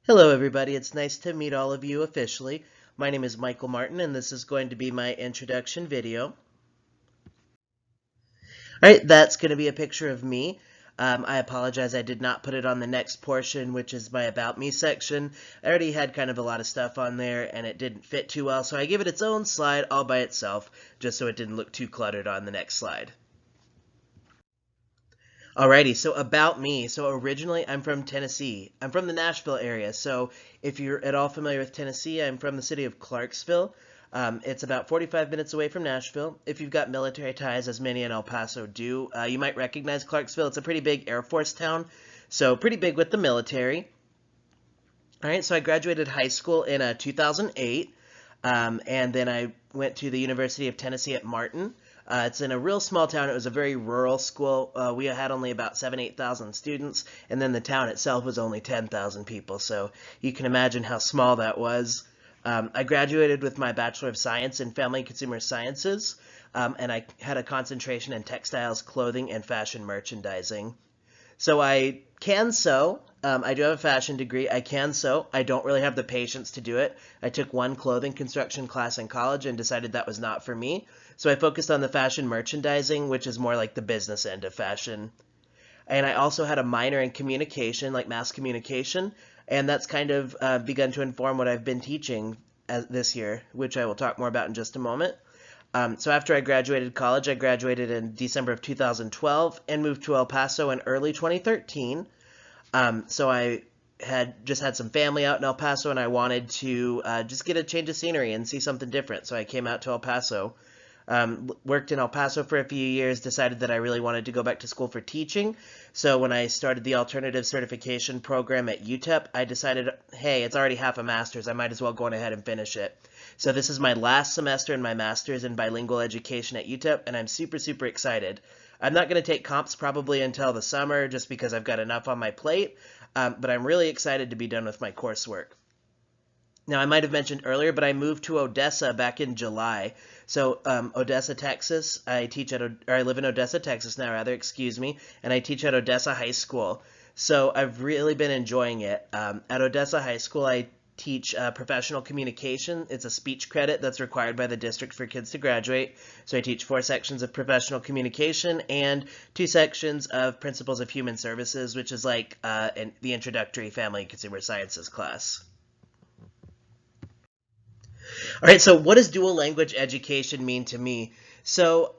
Hello, everybody. It's nice to meet all of you officially. My name is Michael Martin, and this is going to be my introduction video. All right, that's going to be a picture of me. I apologize, I did not put it on the next portion, which is my About Me section. I already had kind of a lot of stuff on there, and it didn't fit too well, so I gave it its own slide all by itself, just so it didn't look too cluttered on the next slide. Alrighty, so about me. So originally I'm from Tennessee. I'm from the Nashville area. So if you're at all familiar with Tennessee, I'm from the city of Clarksville. It's about 45 minutes away from Nashville. If you've got military ties, as many in El Paso do, you might recognize Clarksville. It's a pretty big Air Force town, so pretty big with the military. All right, so I graduated high school in 2008, and then I went to the University of Tennessee at Martin. It's in a real small town. It was a very rural school. We had only about 8,000 students, and then the town itself was only 10,000 people. So you can imagine how small that was. I graduated with my Bachelor of Science in Family and Consumer Sciences, and I had a concentration in textiles, clothing, and fashion merchandising. So I can sew. I do have a fashion degree. I can sew. I don't really have the patience to do it. I took one clothing construction class in college and decided that was not for me. So I focused on the fashion merchandising, which is more like the business end of fashion. And I also had a minor in communication, like mass communication, and that's kind of begun to inform what I've been teaching this year, which I will talk more about in just a moment. So after I graduated college, I graduated in December of 2012 and moved to El Paso in early 2013. So I had just had some family out in El Paso, and I wanted to just get a change of scenery and see something different. So I came out to El Paso, worked in El Paso for a few years, decided that I really wanted to go back to school for teaching. So when I started the alternative certification program at UTEP, I decided, hey, it's already half a master's. I might as well go on ahead and finish it. So this is my last semester in my master's in bilingual education at UTEP, and I'm super, super excited. I'm not going to take comps probably until the summer just because I've got enough on my plate, but I'm really excited to be done with my coursework. Now, I might have mentioned earlier, but I moved to Odessa back in July. So, Odessa, Texas. Or I live in Odessa, Texas now, rather, excuse me, and I teach at Odessa High School. So, I've really been enjoying it. At Odessa High School, I teach professional communication. It's a speech credit that's required by the district for kids to graduate. So, I teach 4 sections of professional communication and 2 sections of principles of human services, which is like the introductory family and consumer sciences class. All right, so what does dual language education mean to me? So,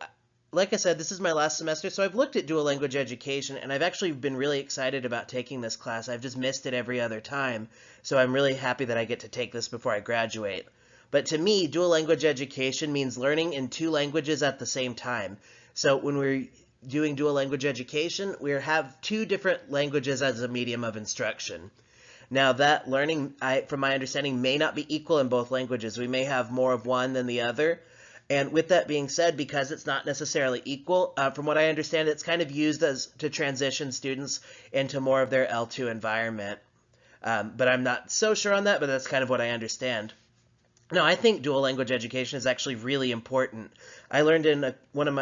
like I said, this is my last semester, so I've looked at dual language education, and I've actually been really excited about taking this class. I've just missed it every other time, so I'm really happy that I get to take this before I graduate. But to me, dual language education means learning in 2 languages at the same time. So when we're doing dual language education, we have 2 different languages as a medium of instruction. Now that learning, from my understanding, may not be equal in both languages. We may have more of one than the other. And with that being said, because it's not necessarily equal, from what I understand, it's kind of used as to transition students into more of their L2 environment. But I'm not so sure on that, but that's kind of what I understand. No, I think dual language education is actually really important. I learned in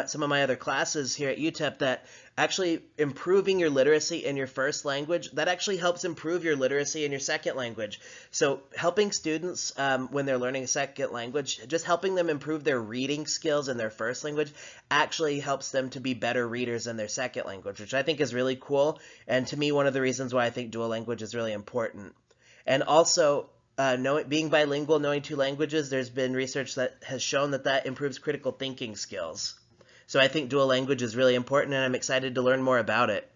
some of my other classes here at UTEP that actually improving your literacy in your first language, that actually helps improve your literacy in your second language. So helping students when they're learning a second language, just helping them improve their reading skills in their first language actually helps them to be better readers in their second language, which I think is really cool. And to me, one of the reasons why I think dual language is really important. And also, being bilingual, knowing 2 languages, there's been research that has shown that that improves critical thinking skills. So I think dual language is really important, and I'm excited to learn more about it.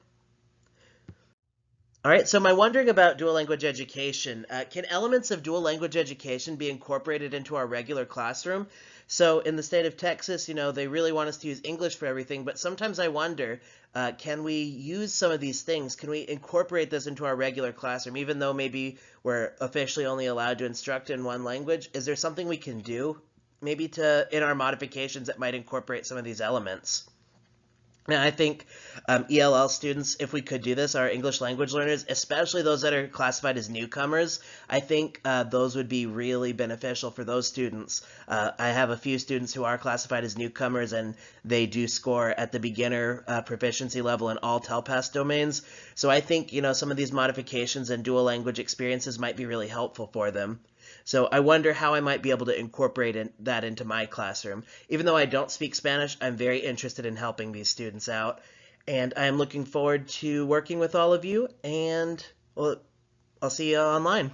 All right, so my wondering about dual language education. Can elements of dual language education be incorporated into our regular classroom? So in the state of Texas, they really want us to use English for everything, but sometimes I wonder, can we use some of these things? Can we incorporate this into our regular classroom, even though maybe we're officially only allowed to instruct in one language? Is there something we can do, maybe in our modifications that might incorporate some of these elements? And I think ELL students, if we could do this, our English language learners, especially those that are classified as newcomers, I think those would be really beneficial for those students. I have a few students who are classified as newcomers, and they do score at the beginner proficiency level in all TELPAS domains. So I think, some of these modifications and dual language experiences might be really helpful for them. So I wonder how I might be able to incorporate that into my classroom. Even though I don't speak Spanish, I'm very interested in helping these students out. And I am looking forward to working with all of you, and well, I'll see you online.